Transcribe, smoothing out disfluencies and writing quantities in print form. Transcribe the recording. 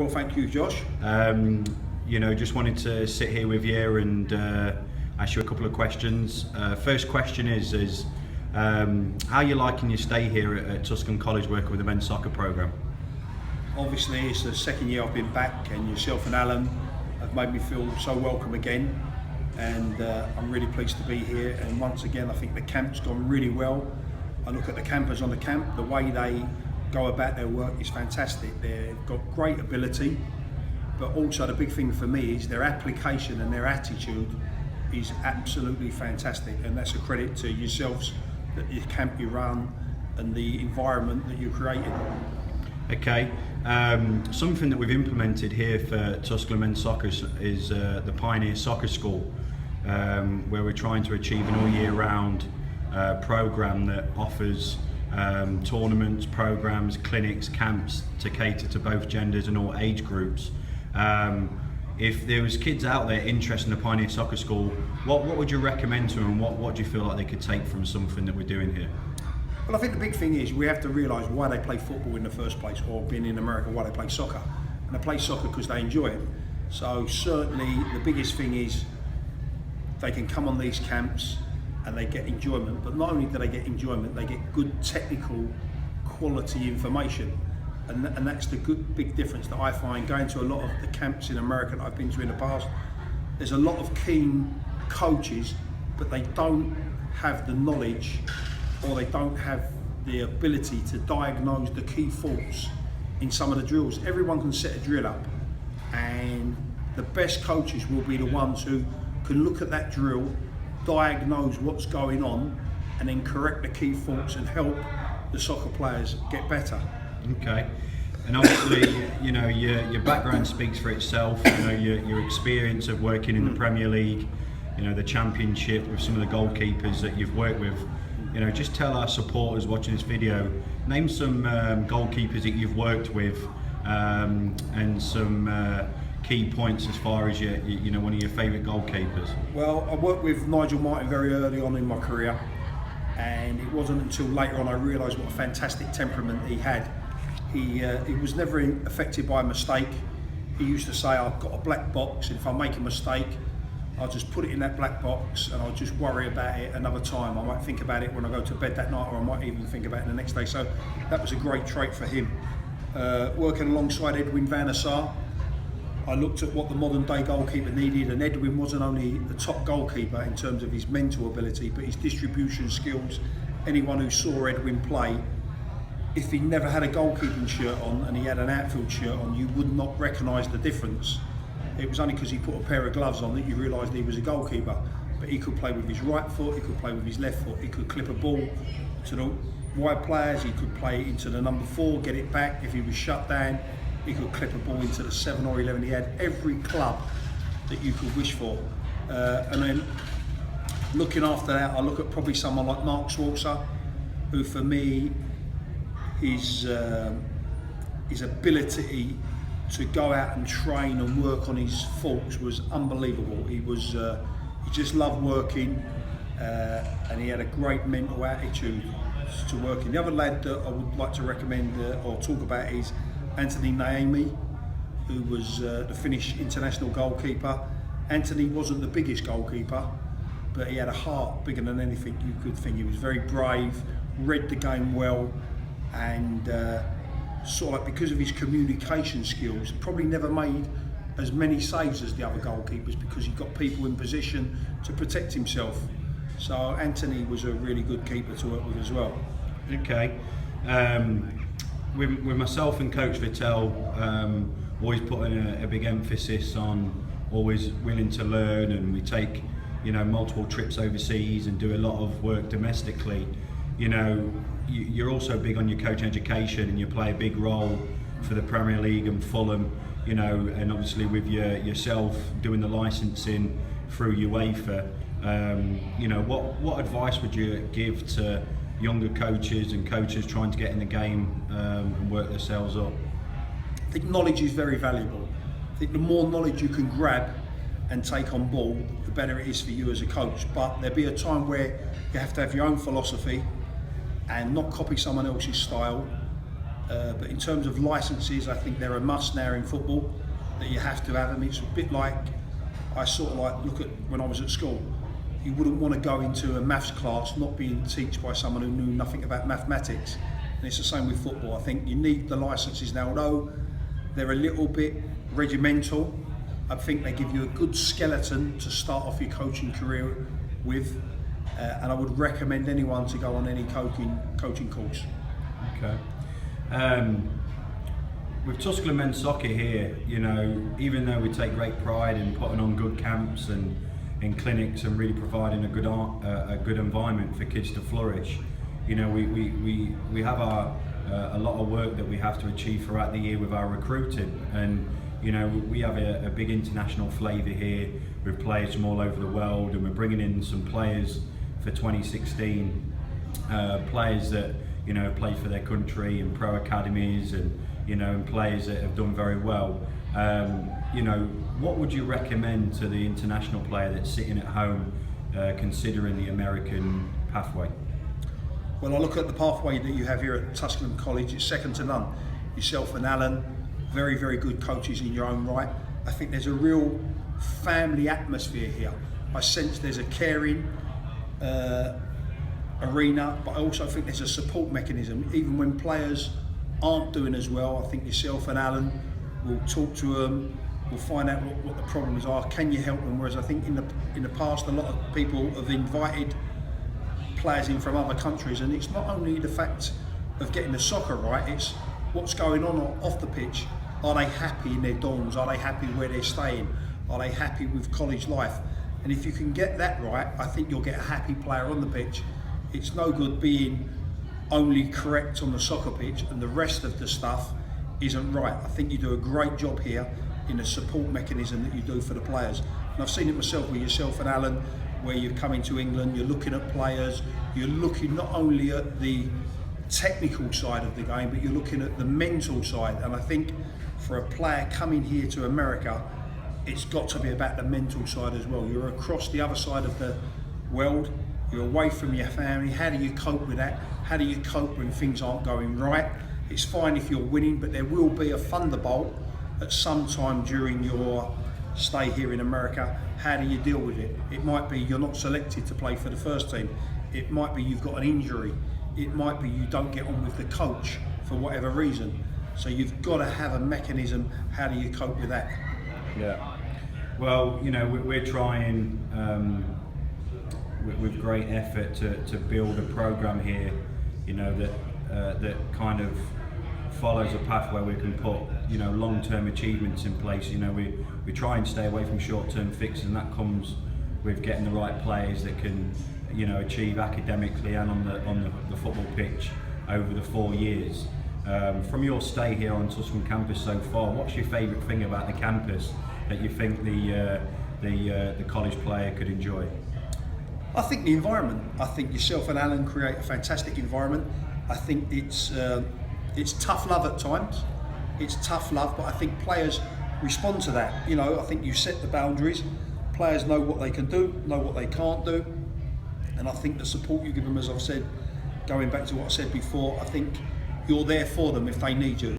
well, thank you, Josh. Just wanted to sit here with you and ask you a couple of questions. First question is how are you liking your stay here at Tusculum College working with the men's soccer programme? Obviously, it's the second year I've been back, and yourself and Alan have made me feel so welcome again. And I'm really pleased to be here. And once again, I think the camp's gone really well. I look at the campers on the camp, the way they go about their work is fantastic. They've got great ability, but also the big thing for me is their application and their attitude is absolutely fantastic. And that's a credit to yourselves, that the camp you run and the environment that you created. Okay, something that we've implemented here for Tusculum Men's Soccer is the Pioneer Soccer School, where we're trying to achieve an all year round programme that offers tournaments, programmes, clinics, camps to cater to both genders and all age groups. If there was kids out there interested in the Pioneer Soccer School, what would you recommend to them, and what do you feel like they could take from something that we're doing here? Well, I think the big thing is we have to realise why they play football in the first place, or being in America, why they play soccer. And they play soccer because they enjoy it. So certainly the biggest thing is they can come on these camps and they get enjoyment, but not only do they get enjoyment, they get good technical quality information. And that's the big difference that I find going to a lot of the camps in America that I've been to in the past. There's a lot of keen coaches, but they don't have the knowledge, or they don't have the ability to diagnose the key faults in some of the drills. Everyone can set a drill up, and the best coaches will be the ones who can look at that drill, diagnose what's going on, and then correct the key faults and help the soccer players get better. Okay, and obviously, your background speaks for itself. Your experience of working in the Premier League, the Championship with some of the goalkeepers that you've worked with. Just tell our supporters watching this video, name some goalkeepers that you've worked with, and some key points as far as one of your favourite goalkeepers. Well, I worked with Nigel Martin very early on in my career, and it wasn't until later on I realised what a fantastic temperament he had. He was never affected by a mistake. He used to say, I've got a black box, and if I make a mistake, I'll just put it in that black box and I'll just worry about it another time. I might think about it when I go to bed that night, or I might even think about it the next day. So that was a great trait for him. Working alongside Edwin van der Sar, I looked at what the modern day goalkeeper needed, and Edwin wasn't only the top goalkeeper in terms of his mental ability, but his distribution skills. Anyone who saw Edwin play, if he never had a goalkeeping shirt on and he had an outfield shirt on, you would not recognise the difference. It was only because he put a pair of gloves on that you realised he was a goalkeeper. But he could play with his right foot, he could play with his left foot, he could clip a ball to the wide players, he could play into the number 4, get it back if he was shut down, he could clip a ball into the 7 or 11. He had every club that you could wish for. And then looking after that, I look at probably someone like Mark Schwarzer, who for me, his ability to go out and train and work on his faults was unbelievable. He just loved working, and he had a great mental attitude to working. The other lad that I would like to recommend or talk about is Anthony Naemi, who was the Finnish international goalkeeper. Anthony wasn't the biggest goalkeeper, but he had a heart bigger than anything you could think. He was very brave, read the game well, and sort of like, because of his communication skills, probably never made as many saves as the other goalkeepers because he got people in position to protect himself. So Anthony was a really good keeper to work with as well. Okay. With myself and Coach Vittel, always putting a big emphasis on always willing to learn, and we take multiple trips overseas and do a lot of work domestically. You're also big on your coach education, and you play a big role for the Premier League and Fulham, and obviously with yourself doing the licensing through UEFA. What advice would you give to younger coaches and coaches trying to get in the game and work themselves up? I think knowledge is very valuable. I think the more knowledge you can grab and take on board, the better it is for you as a coach. But there'll be a time where you have to have your own philosophy and not copy someone else's style, But in terms of licences, I think they're a must now in football, that you have to have them. It's a bit like, I sort of like look at when I was at school. You wouldn't want to go into a maths class not being taught by someone who knew nothing about mathematics. And it's the same with football. I think you need the licences now, although they're a little bit regimental. I think they give you a good skeleton to start off your coaching career with, and I would recommend anyone to go on any coaching course. Okay. With Tusculum men's soccer here, you know, even though we take great pride in putting on good camps and in clinics and really providing a good environment for kids to flourish, you know, we have a lot of work that we have to achieve throughout the year with our recruiting, and you know, we have a big international flavour here with players from all over the world, and we're bringing in some players for 2016, players that, you know, played for their country in pro academies, and you know, and players that have done very well. You know, what would you recommend to the international player that's sitting at home considering the American pathway? Well, I look at the pathway that you have here at Tusculum College. It's second to none. Yourself and Alan, very, very good coaches in your own right. I think there's a real family atmosphere here. I sense there's a caring arena, but I also think there's a support mechanism. Even when players aren't doing as well, I think yourself and Alan will talk to them, will find out what the problems are. Can you help them? Whereas I think in the past, a lot of people have invited players in from other countries, and it's not only the fact of getting the soccer right, it's what's going on off the pitch. Are they happy in their dorms? Are they happy where they're staying? Are they happy with college life? And if you can get that right, I think you'll get a happy player on the pitch. It's no good being only correct on the soccer pitch and the rest of the stuff isn't right. I think you do a great job here in the support mechanism that you do for the players. And I've seen it myself with yourself and Alan, where you're coming to England, you're looking at players, you're looking not only at the technical side of the game, but you're looking at the mental side. And I think for a player coming here to America, it's got to be about the mental side as well. You're across the other side of the world, you're away from your family. How do you cope with that? How do you cope when things aren't going right? It's fine if you're winning, but there will be a thunderbolt at some time during your stay here in America. How do you deal with it? It might be you're not selected to play for the first team. It might be you've got an injury. It might be you don't get on with the coach for whatever reason. So you've got to have a mechanism. How do you cope with that? Yeah. Well, you know, we're trying with great effort to build a program here, you know, that kind of follows a path where we can put, you know, long-term achievements in place. You know, we try and stay away from short-term fixes, and that comes with getting the right players that can, you know, achieve academically and on the football pitch over the 4 years. From your stay here on Tusculum campus so far, what's your favourite thing about the campus that you think the college player could enjoy? I think the environment. I think yourself and Alan create a fantastic environment. I think it's tough love at times. It's tough love, but I think players respond to that. You know, I think you set the boundaries. Players know what they can do, know what they can't do, and I think the support you give them, as I've said, going back to what I said before, I think you're there for them if they need you.